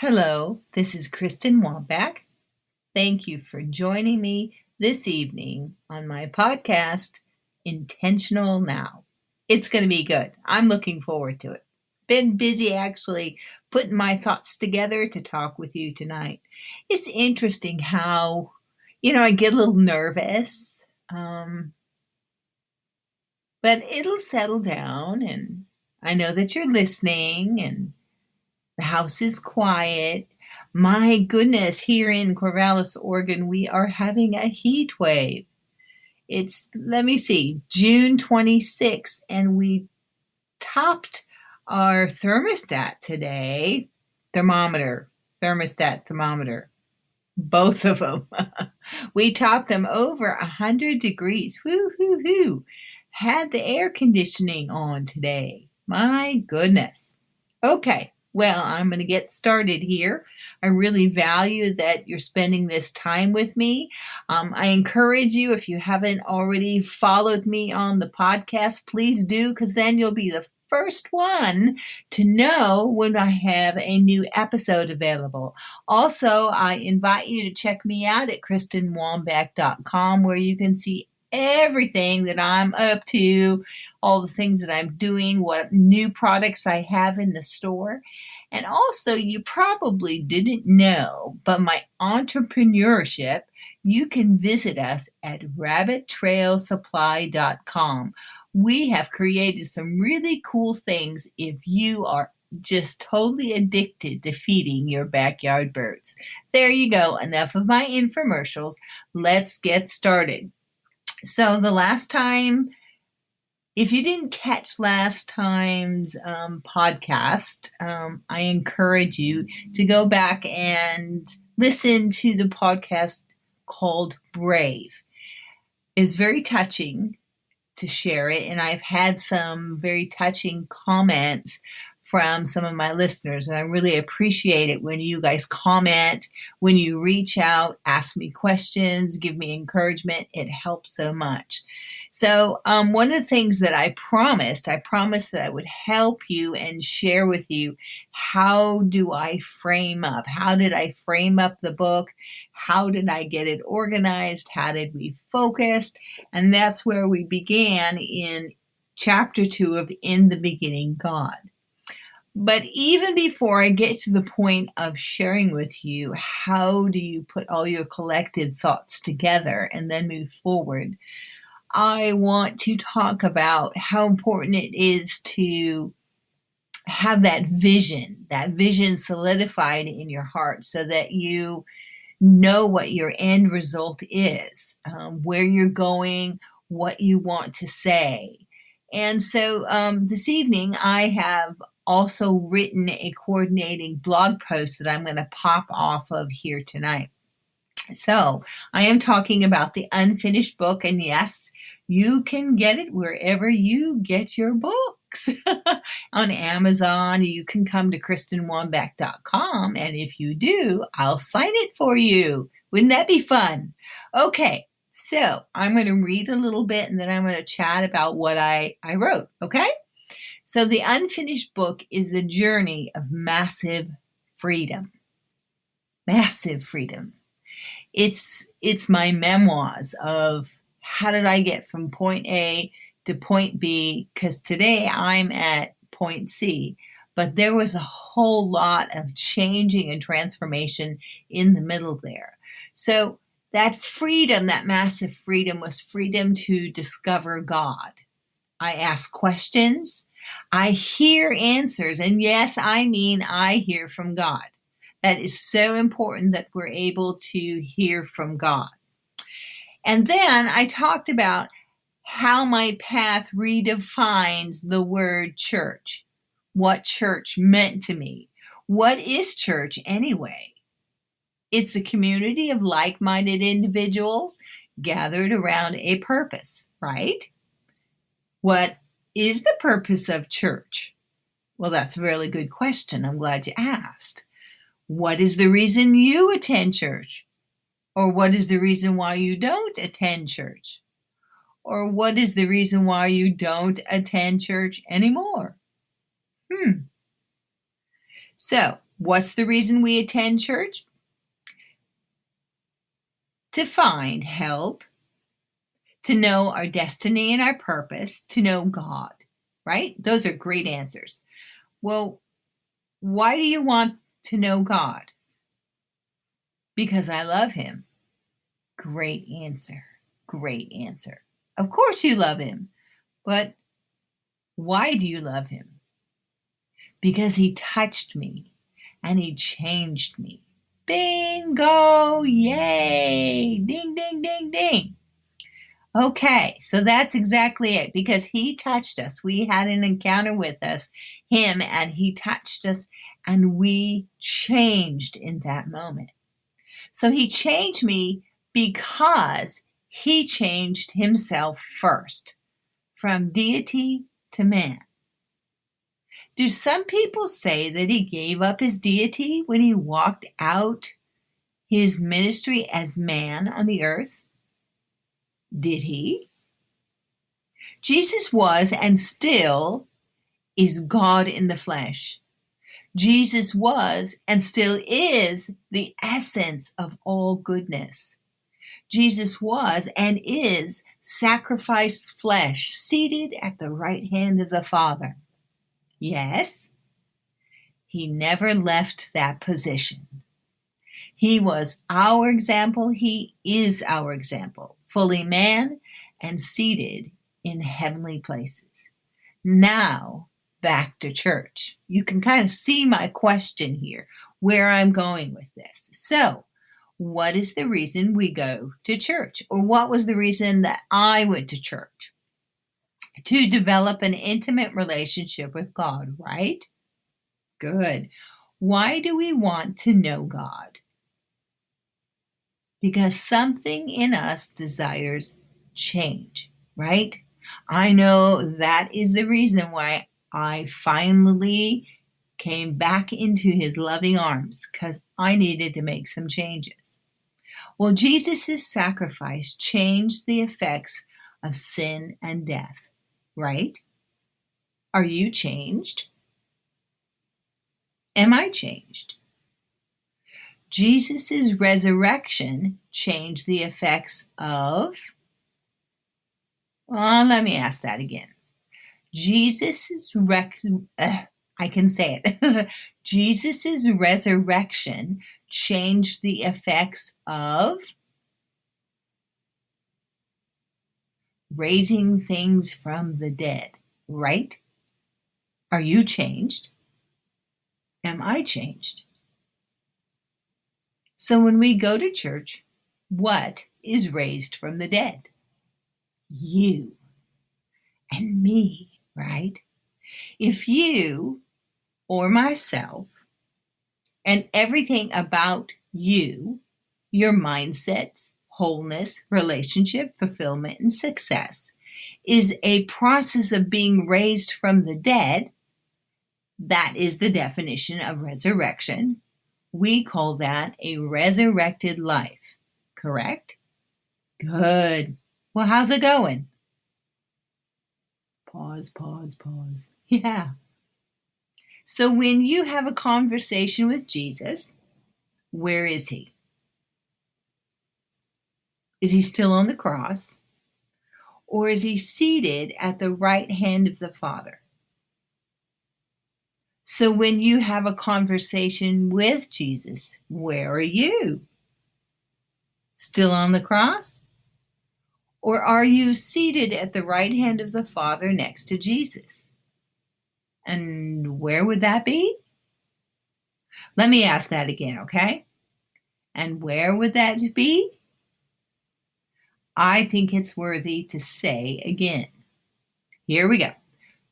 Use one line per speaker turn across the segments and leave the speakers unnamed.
Hello, this is Kristen Wambach. Thank you for joining me this evening on my podcast, Intentional Now. It's going to be good. I'm looking forward to it. Been busy actually putting my thoughts together to talk with you tonight. It's interesting how, I get a little nervous, but it'll settle down, and I know that you're listening, and the house is quiet. My goodness, here in Corvallis, Oregon, we are having a heat wave. It's, let me see, June 26th, and we topped our thermostat today. Thermostat, thermometer, both of them. We topped them over 100 degrees. Whoo, hoo, hoo. Had the air conditioning on today. My goodness. Okay, well, I'm going to get started here. I really value that you're spending this time with me. I encourage you, if you haven't already followed me on the podcast, please do, because then you'll be the first one to know when I have a new episode available. Also, I invite you to check me out at kristenwambach.com, where you can see everything that I'm up to, all the things that I'm doing, what new products I have in the store. And also, you probably didn't know, but my entrepreneurship, you can visit us at rabbittrailsupply.com. We have created some really cool things if you are just totally addicted to feeding your backyard birds. There you go. Enough of my infomercials. Let's get started. So the last time, if you didn't catch last time's podcast, I encourage you to go back and listen to the podcast called Brave. It's very touching to share it, and I've had some very touching comments from some of my listeners, and I really appreciate it when you guys comment, when you reach out, ask me questions, give me encouragement. It helps so much. So one of the things that I promised that I would help you and share with you, how do I frame up? How did I frame up the book? How did I get it organized? How did we focus? And that's where we began in chapter 2 of In the Beginning, God. But even before I get to the point of sharing with you, how do you put all your collected thoughts together and then move forward, I want to talk about how important it is to have that vision solidified in your heart so that you know what your end result is, where you're going, what you want to say. And so this evening, I have also written a coordinating blog post that I'm going to pop off of here tonight. So I am talking about the unfinished book, and yes, you can get it wherever you get your books. On Amazon, you can come to kristenwambach.com, and if you do, I'll sign it for you. Wouldn't that be fun? Okay, so I'm going to read a little bit, and then I'm going to chat about what I wrote, okay? So the unfinished book is the journey of massive freedom. Massive freedom. It's my memoirs of how did I get from point A to point B, because today I'm at point C, but there was a whole lot of changing and transformation in the middle there. So that freedom, that massive freedom, was freedom to discover God. I ask questions, I hear answers, and yes, I mean I hear from God. That is so important that we're able to hear from God. And then I talked about how my path redefines the word church, what church meant to me. What is church anyway? It's a community of like-minded individuals gathered around a purpose, right? What is the purpose of church? Well, that's a really good question. I'm glad you asked. What is the reason you attend church? Or what is the reason why you don't attend church? Or what is the reason why you don't attend church anymore? So What's the reason we attend church? To find help, to know our destiny and our purpose, to know God, right? Those are great answers. Well, why do you want to know God? Because I love him. Great answer. Great answer. Of course you love him, but why do you love him? Because he touched me and he changed me. Bingo! Yay! Ding, ding, ding, ding. Okay, so that's exactly it. Because he touched us. We had an encounter with him, and he touched us, and we changed in that moment. So he changed me because he changed himself first, from deity to man. Do some people say that he gave up his deity when he walked out his ministry as man on the earth? Did he? Jesus was and still is God in the flesh. Jesus was and still is the essence of all goodness. Jesus was and is sacrificed flesh, seated at the right hand of the Father. Yes, he never left that position. He was our example. He is our example, fully man and seated in heavenly places. Now, back to church. You can kind of see my question here, where I'm going with this. So, what is the reason we go to church? Or what was the reason that I went to church? To develop an intimate relationship with God, right? Good. Why do we want to know God? Because something in us desires change, right? I know that is the reason why I finally came back into his loving arms, because I needed to make some changes. Well, Jesus' sacrifice changed the effects of sin and death, right? Are you changed? Am I changed? Jesus' resurrection changed the effects of... let me ask that again. I can say it. Jesus' resurrection changed the effects of raising things from the dead, right? Are you changed? Am I changed? So when we go to church, what is raised from the dead? You and me, right? If you or myself and everything about you, your mindsets, wholeness, relationship, fulfillment, and success, is a process of being raised from the dead, that is the definition of resurrection. We call that a resurrected life, correct? Good. Well, how's it going? Pause, pause, pause. Yeah. So when you have a conversation with Jesus, where is he? Is he still on the cross? Or is he seated at the right hand of the Father? So when you have a conversation with Jesus, where are you? Still on the cross? Or are you seated at the right hand of the Father next to Jesus? And where would that be? Let me ask that again, okay? And where would that be? I think it's worthy to say again. Here we go.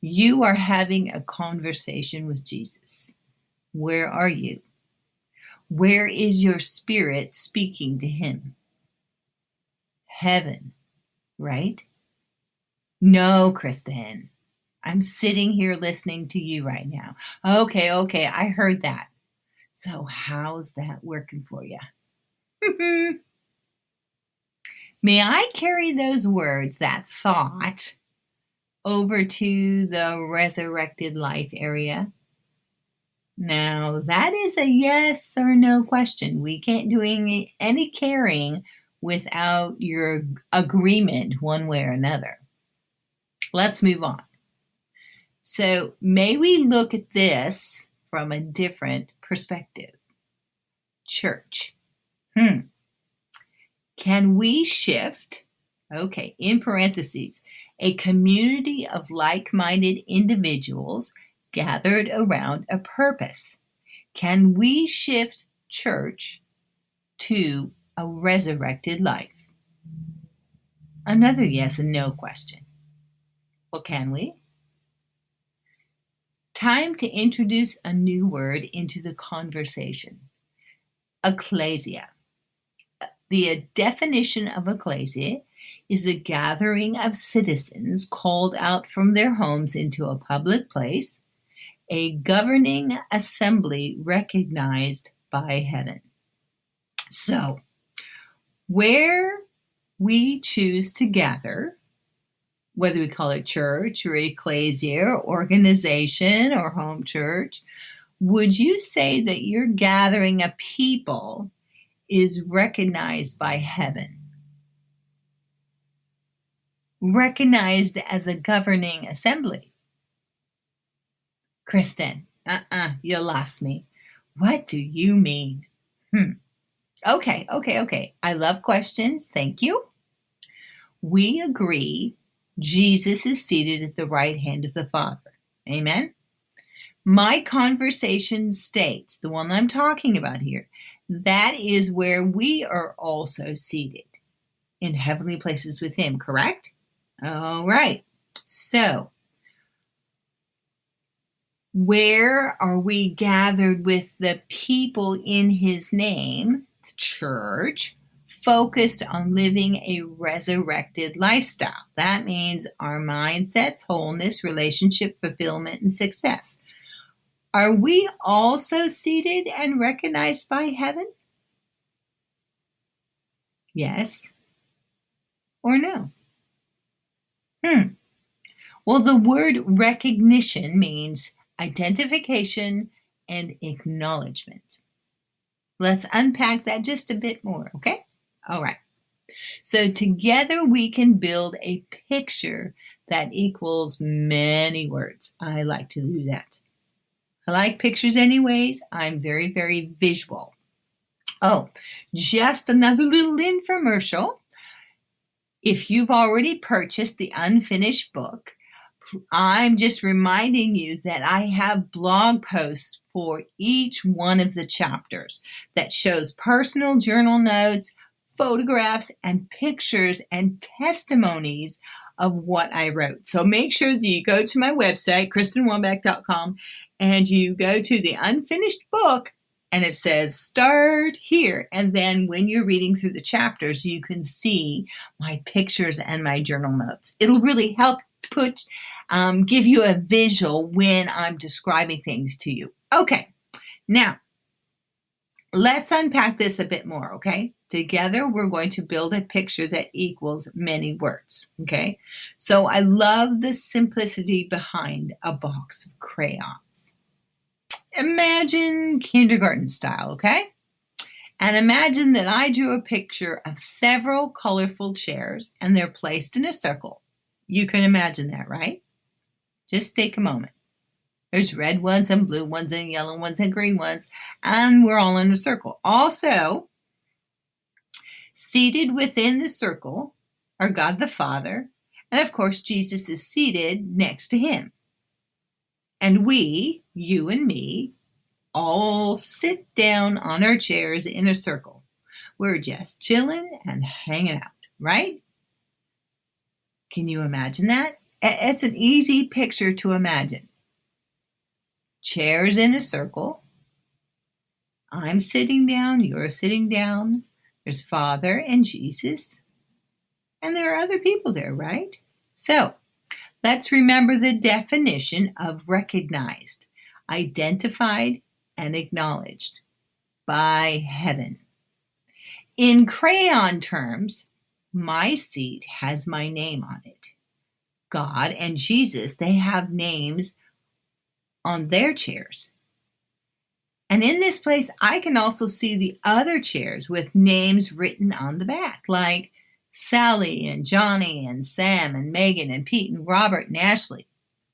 You are having a conversation with Jesus. Where are you? Where is your spirit speaking to him? Heaven, right? No, Kristen. I'm sitting here listening to you right now. Okay, I heard that. So how's that working for you? May I carry those words, that thought, over to the resurrected life area? Now, that is a yes or no question. We can't do any caring without your agreement one way or another. Let's move on. So, may we look at this from a different perspective? Church. Can we shift, okay, in parentheses, a community of like-minded individuals gathered around a purpose? Can we shift church to a resurrected life? Another yes and no question. Well, can we? Time to introduce a new word into the conversation. Ecclesia. The definition of ecclesia is the gathering of citizens called out from their homes into a public place, a governing assembly recognized by heaven. So, where we choose to gather, whether we call it church or ecclesia or organization or home church, would you say that your gathering of people is recognized by heaven? Recognized as a governing assembly? Kristen, you lost me. What do you mean? Okay. I love questions. Thank you. We agree Jesus is seated at the right hand of the Father. Amen? My conversation states, the one I'm talking about here, that is where we are also seated in heavenly places with Him, correct? All right. So, where are we gathered with the people in His name, the church, focused on living a resurrected lifestyle? That means our mindsets, wholeness, relationship, fulfillment, and success. Are we also seated and recognized by heaven? Yes or no? Well, the word recognition means identification and acknowledgement. Let's unpack that just a bit more, okay? All right. So together we can build a picture that equals many words. I like to do that. I like pictures anyways. I'm very, very visual. Oh, just another little infomercial. If you've already purchased the unfinished book, I'm just reminding you that I have blog posts for each one of the chapters that shows personal journal notes, photographs, and pictures and testimonies of what I wrote. So make sure that you go to my website, KristenWombeck.com, and you go to the unfinished book, and it says start here. And then when you're reading through the chapters, you can see my pictures and my journal notes. It'll really help give you a visual when I'm describing things to you. Okay, now let's unpack this a bit more, okay? Together, we're going to build a picture that equals many words, okay? So I love the simplicity behind a box of crayons. Imagine kindergarten style, okay? And imagine that I drew a picture of several colorful chairs and they're placed in a circle. You can imagine that, right? Just take a moment. There's red ones and blue ones and yellow ones and green ones, and we're all in a circle. Also, seated within the circle are God the Father, and of course, Jesus is seated next to Him. And we, you and me, all sit down on our chairs in a circle. We're just chilling and hanging out, right? Can you imagine that? It's an easy picture to imagine. Chairs in a circle. I'm sitting down, you're sitting down. There's Father and Jesus. And there are other people there, right? So let's remember the definition of recognized, identified, and acknowledged by heaven. In crayon terms, my seat has my name on it. God and Jesus, they have names on their chairs. And in this place, I can also see the other chairs with names written on the back, like Sally and Johnny and Sam and Megan and Pete and Robert and Ashley.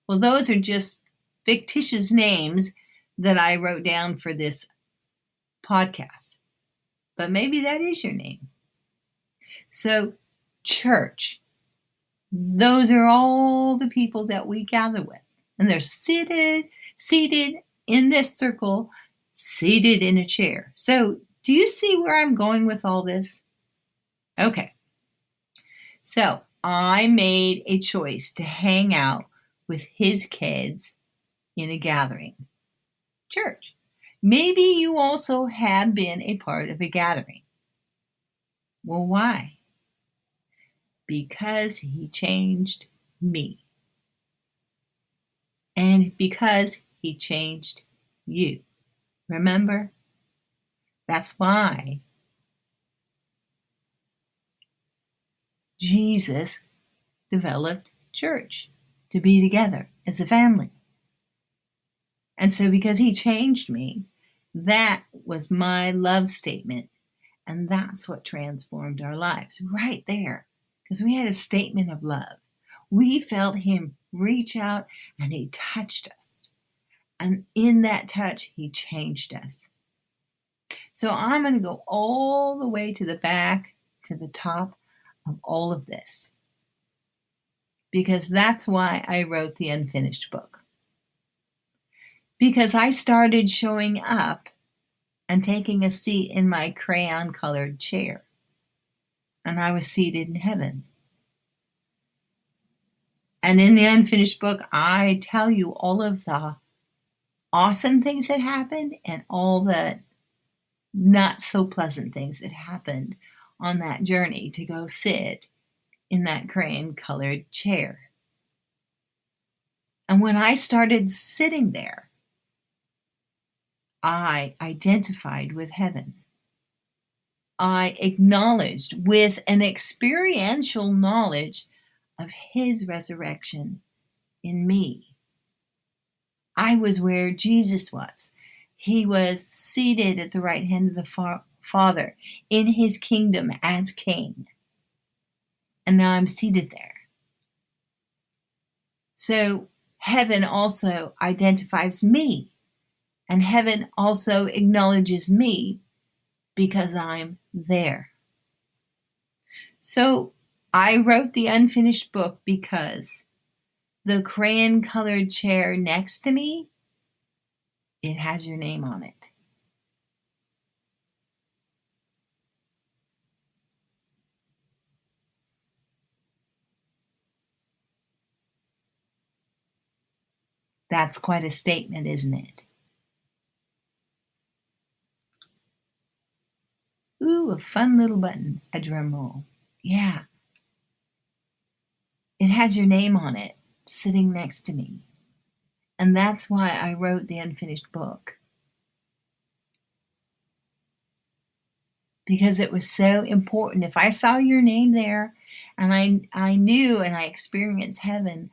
Well, those are just fictitious names that I wrote down for this podcast. But maybe that is your name. So, church, those are all the people that we gather with. And they're seated in this circle, seated in a chair. So, do you see where I'm going with all this? Okay. So, I made a choice to hang out with his kids in a gathering. Church. Maybe you also have been a part of a gathering. Well, why? Because he changed me. And because he changed you. Remember? That's why Jesus developed church, to be together as a family. And so because he changed me, that was my love statement. And that's what transformed our lives right there. Because we had a statement of love. We felt him reach out and he touched us. And in that touch, he changed us. So I'm going to go all the way to the back, to the top of all of this. Because that's why I wrote the unfinished book. Because I started showing up and taking a seat in my crayon-colored chair. And I was seated in heaven. And in the unfinished book, I tell you all of the awesome things that happened and all the not so pleasant things that happened on that journey to go sit in that crayon-colored chair. And when I started sitting there, I identified with heaven. I acknowledged with an experiential knowledge of his resurrection in me. I was where Jesus was. He was seated at the right hand of the Father in his kingdom as king. And now I'm seated there. So heaven also identifies me. And heaven also acknowledges me because I'm there. So I wrote the unfinished book because the crayon-colored chair next to me, it has your name on it. That's quite a statement, isn't it? Ooh, a fun little button, a drum roll. Yeah. It has your name on it, sitting next to me. And that's why I wrote the unfinished book. Because it was so important. If I saw your name there and I knew and I experienced heaven,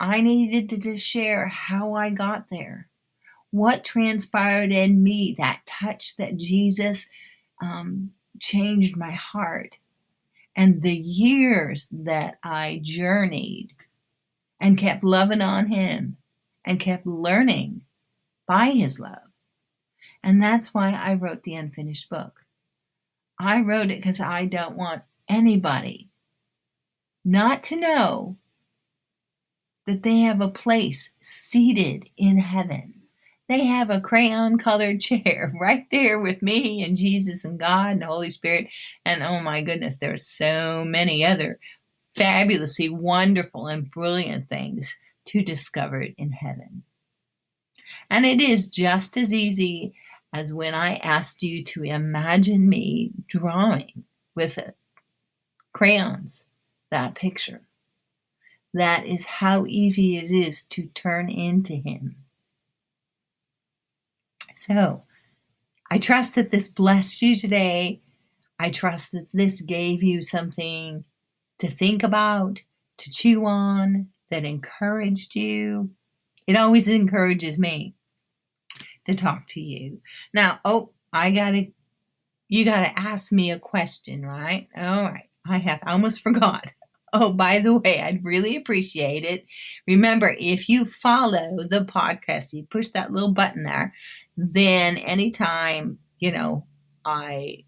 I needed to just share how I got there. What transpired in me, that touch that Jesus changed my heart. And the years that I journeyed and kept loving on him and kept learning by his love. And that's why I wrote the unfinished book. I wrote it because I don't want anybody not to know that they have a place seated in heaven. They have a crayon-colored chair right there with me and Jesus and God and the Holy Spirit. And oh my goodness, there's so many other fabulously wonderful and brilliant things to discover in heaven. And it is just as easy as when I asked you to imagine me drawing with crayons that picture. That is how easy it is to turn into him. So, I trust that this blessed you today. I trust that this gave you something to think about, to chew on, that encouraged you. It always encourages me. to talk to you. Now, you gotta ask me a question, right? All right. I almost forgot. Oh, by the way, I'd really appreciate it. Remember, if you follow the podcast, you push that little button there, then anytime, I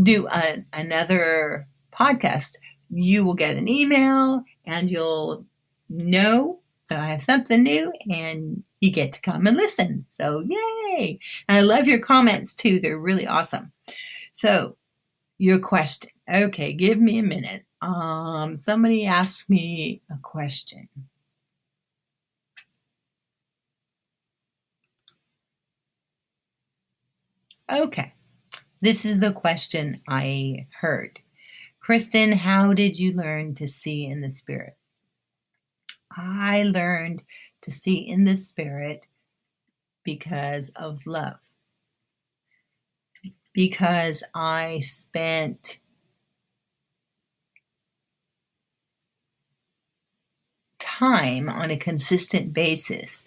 do another podcast, you will get an email and you'll know that I have something new and you get to come and listen. So, yay! And I love your comments too. They're really awesome. So, your question. Okay, give me a minute. Somebody asked me a question. Okay, this is the question I heard. Kristen, how did you learn to see in the Spirit? I learned to see in the Spirit because of love. Because I spent time on a consistent basis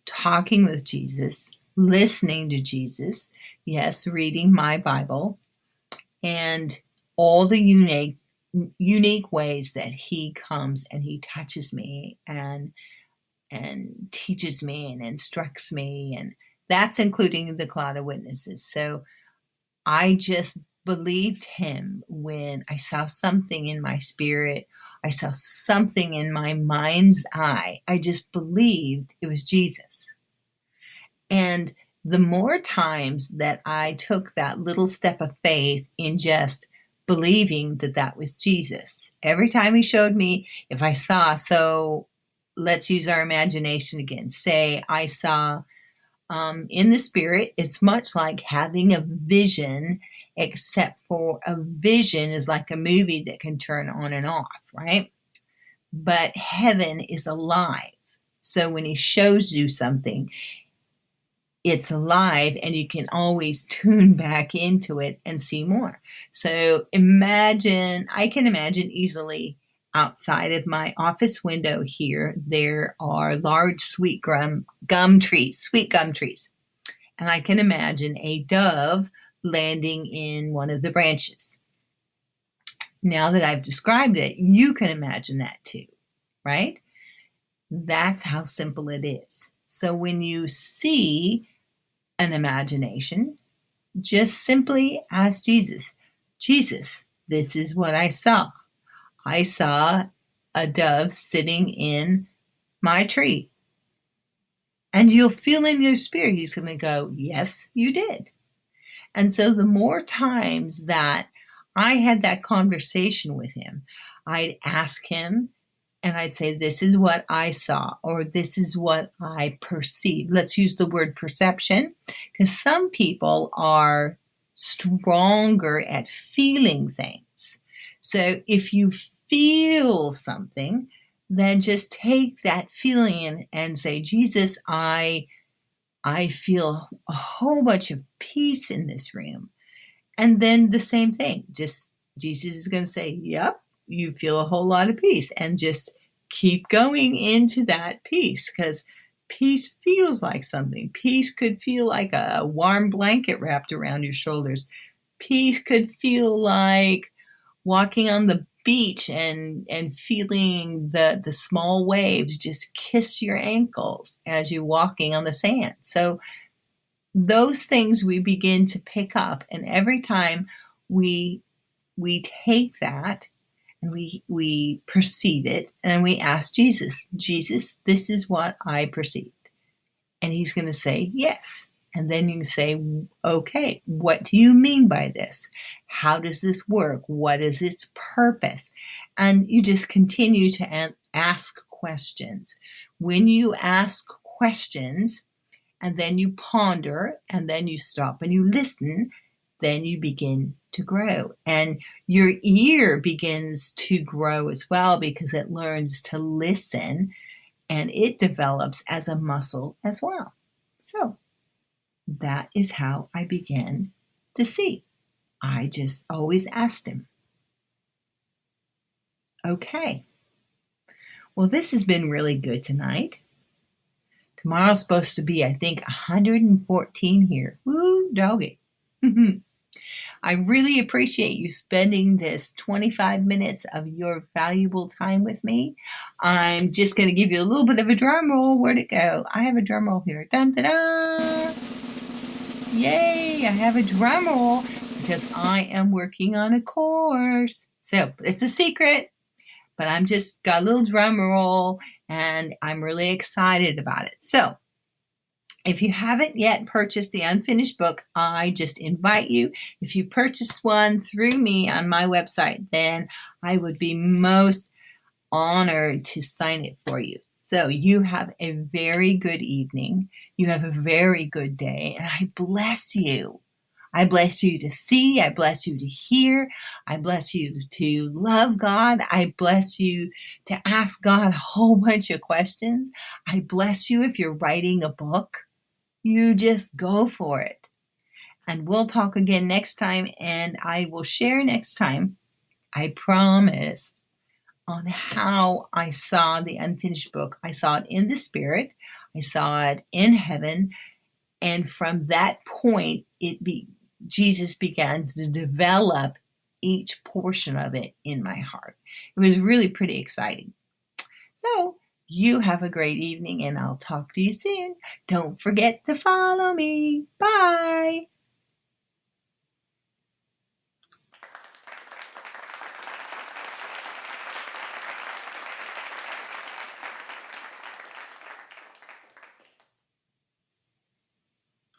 talking with Jesus, listening to Jesus, yes, reading my Bible, and all the unique ways that he comes and he touches me and teaches me and instructs me, and that's including the cloud of witnesses. So I just believed him when I saw something in my spirit. I saw something in my mind's eye. I just believed it was Jesus. And the more times that I took that little step of faith in just believing that that was Jesus, every time he showed me, if I saw, so let's use our imagination again. Say I saw in the spirit, it's much like having a vision, except for a vision is like a movie that can turn on and off, right? But heaven is alive. So when he shows you something, it's alive and you can always tune back into it and see more. So I can imagine easily outside of my office window here, there are large sweet gum trees. And I can imagine a dove landing in one of the branches. Now that I've described it, you can imagine that too, right? That's how simple it is. So when you see an imagination, just simply ask Jesus, Jesus, this is what I saw. I saw a dove sitting in my tree. And you'll feel in your spirit, he's going to go, yes, you did. And so the more times that I had that conversation with him, I'd ask him and I'd say, this is what I saw, or this is what I perceived. Let's use the word perception, because some people are stronger at feeling things. So if you feel something, then just take that feeling and say, Jesus, I feel a whole bunch of peace in this room. And then the same thing, just Jesus is going to say, yep, you feel a whole lot of peace, and just keep going into that peace, because peace feels like something. Peace could feel like a warm blanket wrapped around your shoulders. Peace could feel like walking on the beach and feeling the small waves just kiss your ankles as you're walking on the sand. So those things we begin to pick up, and every time we take that and we perceive it, and we ask Jesus, this is what I perceived. And he's going to say, yes. And then you can say, okay, what do you mean by this? How does this work? What is its purpose? And you just continue to ask questions. When you ask questions, and then you ponder, and then you stop and you listen, then you begin to grow. And your ear begins to grow as well, because it learns to listen, and it develops as a muscle as well. So that is how I began to see. I just always asked him. Okay. Well, this has been really good tonight. Tomorrow's supposed to be, I think, 114 here. Woo, doggy. I really appreciate you spending this 25 minutes of your valuable time with me. I'm just going to give you a little bit of a drum roll. Where'd it go? I have a drum roll here. Dun, da, da. Yay, I have a drum roll because I am working on a course. So it's a secret, but I'm just got a little drum roll and I'm really excited about it. So if you haven't yet purchased the unfinished book, I just invite you. If you purchase one through me on my website, then I would be most honored to sign it for you. So you have a very good evening. You have a very good day, and I bless you. I bless you to see. I bless you to hear. I bless you to love God. I bless you to ask God a whole bunch of questions. I bless you if you're writing a book. You just go for it. And we'll talk again next time, and I will share next time, I promise, on how I saw the unfinished book. I saw it in the spirit. I saw it in heaven. And from that point, Jesus began to develop each portion of it in my heart. It was really pretty exciting. So you have a great evening, and I'll talk to you soon. Don't forget to follow me. Bye.